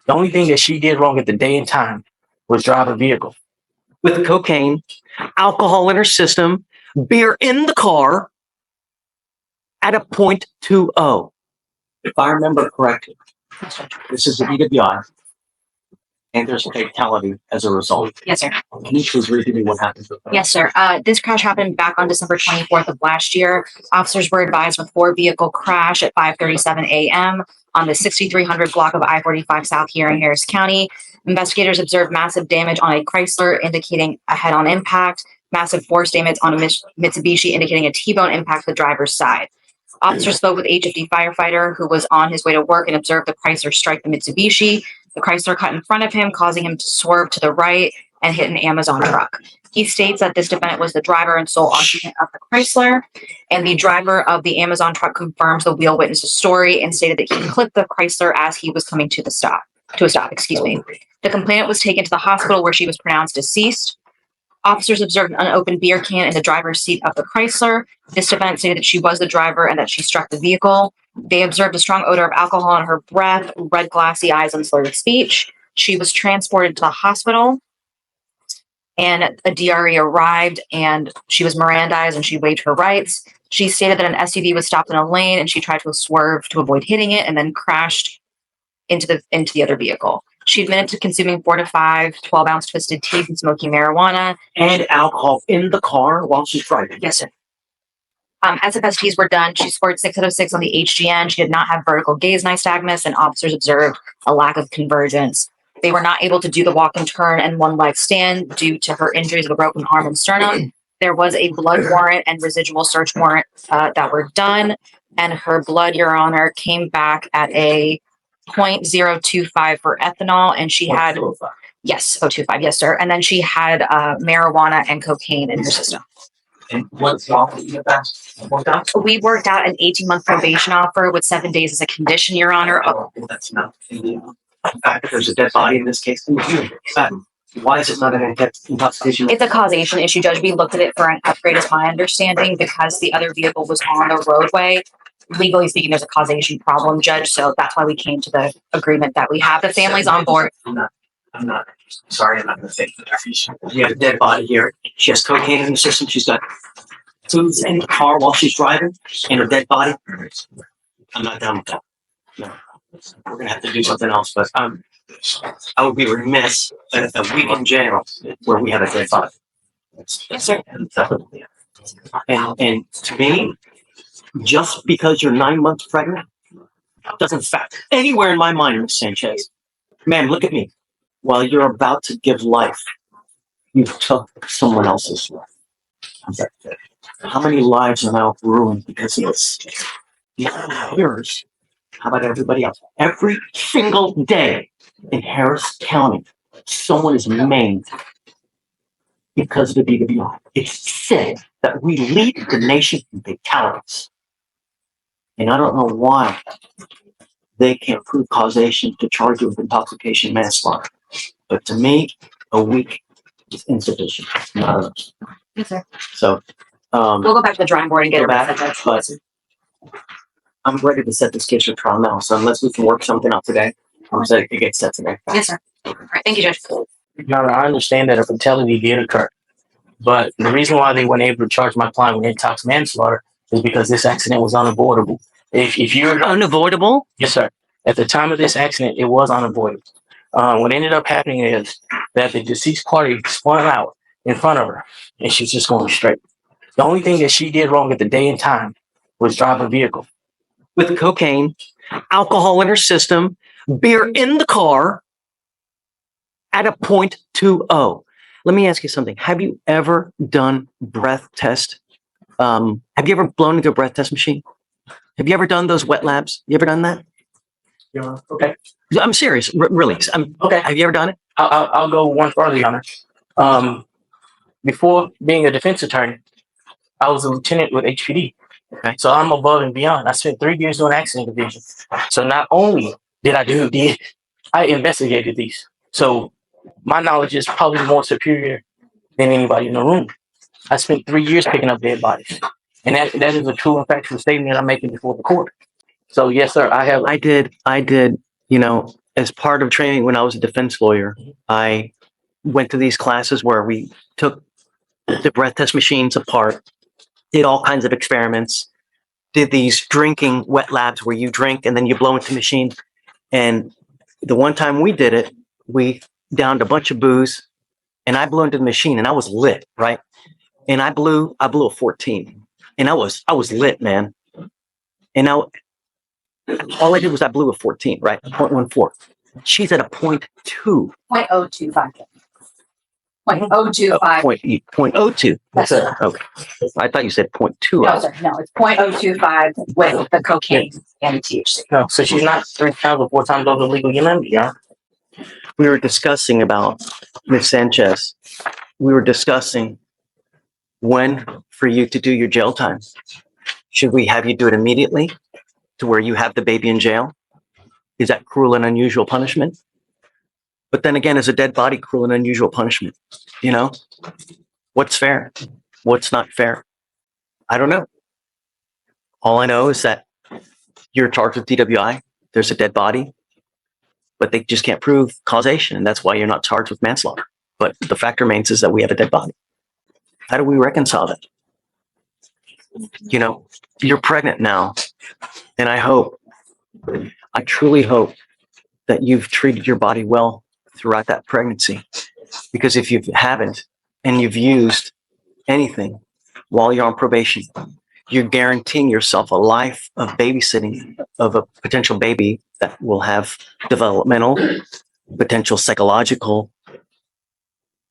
The only thing that she did wrong at the day and time was drive a vehicle with cocaine, alcohol in her system, beer in the car at a .20. If I remember correctly, this is the DWI, and there's a fatality as a result. Yes, sir. Can you please read me what happened? Yes, sir. This crash happened back on December 24th of last year. Officers were advised of a four-vehicle crash at 5:37 a.m. on the 6300 block of I-45 South here in Harris County. Investigators observed massive damage on a Chrysler, indicating a head-on impact, massive force damage on a Mitsubishi, indicating a T-bone impact to the driver's side. Officers spoke with HFD firefighter who was on his way to work and observed the Chrysler strike the Mitsubishi. The Chrysler cut in front of him, causing him to swerve to the right and hit an Amazon truck. He states that this defendant was the driver and sole occupant of the Chrysler, and the driver of the Amazon truck confirms the wheel witness's story and stated that he clipped the Chrysler as he was coming to a stop. The complainant was taken to the hospital where she was pronounced deceased. Officers observed an unopened beer can in the driver's seat of the Chrysler. This defendant stated that she was the driver and that she struck the vehicle. They observed a strong odor of alcohol in her breath, red glassy eyes, and slurred speech. She was transported to the hospital, and a DRE arrived, and she was Mirandized, and she waived her rights. She stated that an SUV was stopped in a lane, and she tried to swerve to avoid hitting it, and then crashed into the other vehicle. She admitted to consuming 4 to 5 12-ounce twisted teas and smoking marijuana. And alcohol in the car while she's driving. Yes, sir. As the tests were done, she scored 6 out of 6 on the HGN. She did not have vertical gaze nystagmus, and officers observed a lack of convergence. They were not able to do the walk and turn and one leg stand due to her injuries of a broken arm and sternum. There was a blood warrant and residual search warrant that were done, and her blood, Your Honor, came back at a .025 for ethanol, and she had 0.25, yes, sir. And then she had marijuana and cocaine in her system. And what's wrong with you that? We worked out an 18-month probation offer with 7 days as a condition, Your Honor. That's not the fact that there's a dead body in this case. Why is it not an intoxication? It's a causation issue, Judge. We looked at it for an upgrade, is my understanding, because the other vehicle was on the roadway. Legally speaking, there's a causation problem, Judge. So that's why we came to the agreement that we have the families on board. I'm not sorry, I'm not going to say that. We have a dead body here. She has cocaine in the system. She's got foods in the car while she's driving, and her dead body. I'm not done with that. No, we're going to have to do something else. But I would be remiss at a week in jail where we have a dead body. Yes, sir. And to me, just because you're 9 months pregnant doesn't factor anywhere in my mind, Ms. Sanchez. Man, look at me. While you're about to give life, you took someone else's life. How many lives are now ruined because of this? Not yours. How about everybody else? Every single day in Harris County, someone is maimed because of the DWI. It's sick that we lead the nation in fatalities. And I don't know why they can't prove causation to charge you with intoxication manslaughter. But to me, a week is insufficient. Not enough. Yes, sir. So we'll go back to the drawing board and get back. But I'm ready to set this case for trial now. So unless we can work something out today, I'm saying it gets set today. Yes, sir. All right. Thank you, Judge. Your Honor, I understand that a fatality did occur. But the reason why they weren't able to charge my client with intox manslaughter is because this accident was unavoidable. If you're unavoidable? Yes, sir. At the time of this accident, it was unavoidable. What ended up happening is that the deceased party spun out in front of her, and she was just going straight. The only thing that she did wrong at the day and time was drive a vehicle with cocaine, alcohol in her system, beer in the car at a .20. Let me ask you something. Have you ever done breath test? Have you ever blown into a breath test machine? Have you ever done those wet labs? You ever done that? Yeah. Okay. I'm serious, really. Okay. Have you ever done it? I'll go one further, Your Honor. Before being a defense attorney, I was a lieutenant with HPD. Okay. So I'm above and beyond. I spent 3 years doing accident division. So not only did I investigated these. So my knowledge is probably more superior than anybody in the room. I spent 3 years picking up dead bodies. And that is a true and factual statement I'm making before the court. So yes, sir, I did, as part of training when I was a defense lawyer, I went to these classes where we took the breath test machines apart, did all kinds of experiments, did these drinking wet labs where you drink and then you blow into the machine. And the one time we did it, we downed a bunch of booze and I blew into the machine and I was lit, right? And I blew a 14 and I was lit, man. And now all I did was I blew a 14, right? 0.14. She's at a 0.2. 0.025. 0.025. 0.02. That's it. Okay. I thought you said 0.2. No, sir. No, it's 0.025 with the cocaine and the THC. No, so she's not 3 times or 4 times over the legal limit, yeah. We were discussing about Ms. Sanchez. We were discussing when for you to do your jail time. Should we have you do it immediately to where you have the baby in jail? Is that cruel and unusual punishment? But then again, is a dead body cruel and unusual punishment? You know, what's fair? What's not fair? I don't know. All I know is that you're charged with DWI. There's a dead body, but they just can't prove causation. And that's why you're not charged with manslaughter. But the fact remains is that we have a dead body. How do we reconcile that? You know, you're pregnant now. And I truly hope that you've treated your body well throughout that pregnancy. Because if you haven't and you've used anything while you're on probation, you're guaranteeing yourself a life of babysitting of a potential baby that will have developmental, potential psychological,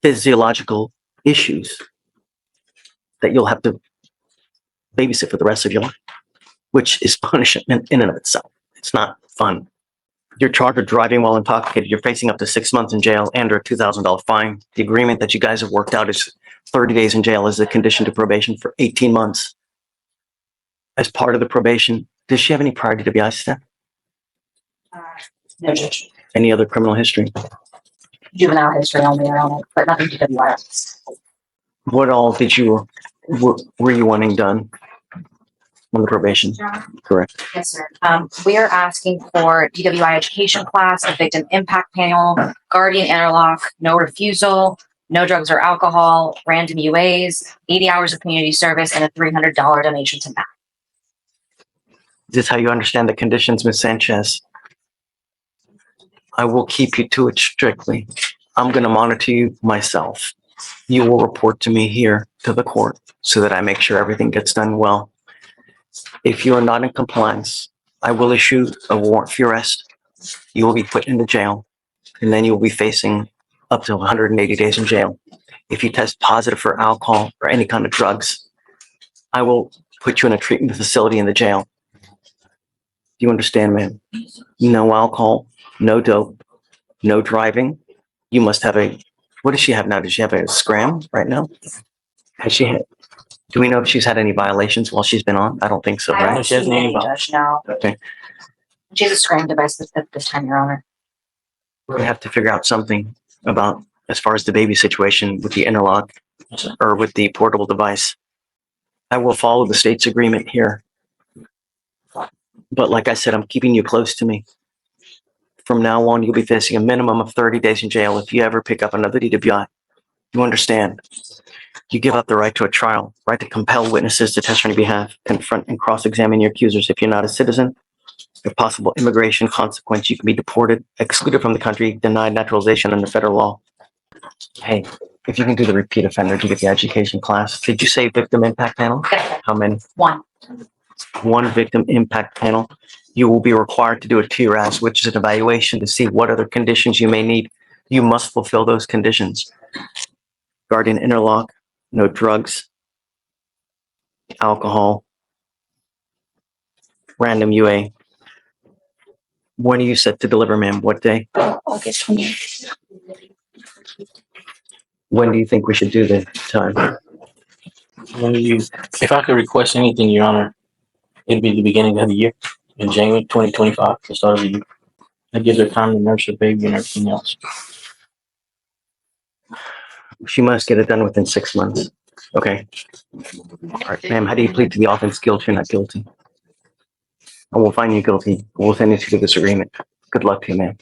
physiological issues that you'll have to babysit for the rest of your life, which is punishment in and of itself. It's not fun. You're charged with driving while intoxicated. You're facing up to 6 months in jail and or a $2,000 fine. The agreement that you guys have worked out is 30 days in jail as a condition to probation for 18 months. As part of the probation, does she have any prior DWI stuff? No, Judge. Any other criminal history? Juvenile history only, I don't know, but nothing to DWI. What all were you wanting done on the probation? Correct. Yes, sir. We are asking for DWI education class, a victim impact panel, guardian interlock, no refusal, no drugs or alcohol, random UAs, 80 hours of community service, and a $300 donation to MAP. Is this how you understand the conditions, Ms. Sanchez? I will keep you to it strictly. I'm going to monitor you myself. You will report to me here to the court so that I make sure everything gets done well. If you are not in compliance, I will issue a warrant for your arrest. You will be put into jail, and then you will be facing up to 180 days in jail. If you test positive for alcohol or any kind of drugs, I will put you in a treatment facility in the jail. Do you understand, ma'am? No alcohol, no dope, no driving. You must have what does she have now? Does she have a scram right now? Do we know if she's had any violations while she's been on? I don't think so, I right? haven't seen any, Judge, no. Okay. She has a screen device at this time, Your Honor. We have to figure out something about as far as the baby situation with the interlock or with the portable device. I will follow the state's agreement here. But like I said, I'm keeping you close to me. From now on, you'll be facing a minimum of 30 days in jail if you ever pick up another DWI. You understand? You give up the right to a trial, right to compel witnesses to testify on your behalf, confront and cross-examine your accusers. If you're not a citizen, if possible immigration consequence, you can be deported, excluded from the country, denied naturalization under federal law. Hey, if you can do the repeat offender to get the education class. Did you say victim impact panel? How many? One victim impact panel. You will be required to do a TRAS, which is an evaluation to see what other conditions you may need. You must fulfill those conditions. Guardian interlock, no drugs, alcohol, random UA. When are you set to deliver, ma'am? What day? August 28th. When do you think we should do the time? If I could request anything, Your Honor, it'd be the beginning of the year, in January 2025, the start of the year. That gives her time to nurse her baby and everything else. She must get it done within 6 months. Okay. All right, ma'am, how do you plead to the offense guilty or not guilty? I will find you guilty. We'll send you to this agreement. Good luck to you, ma'am.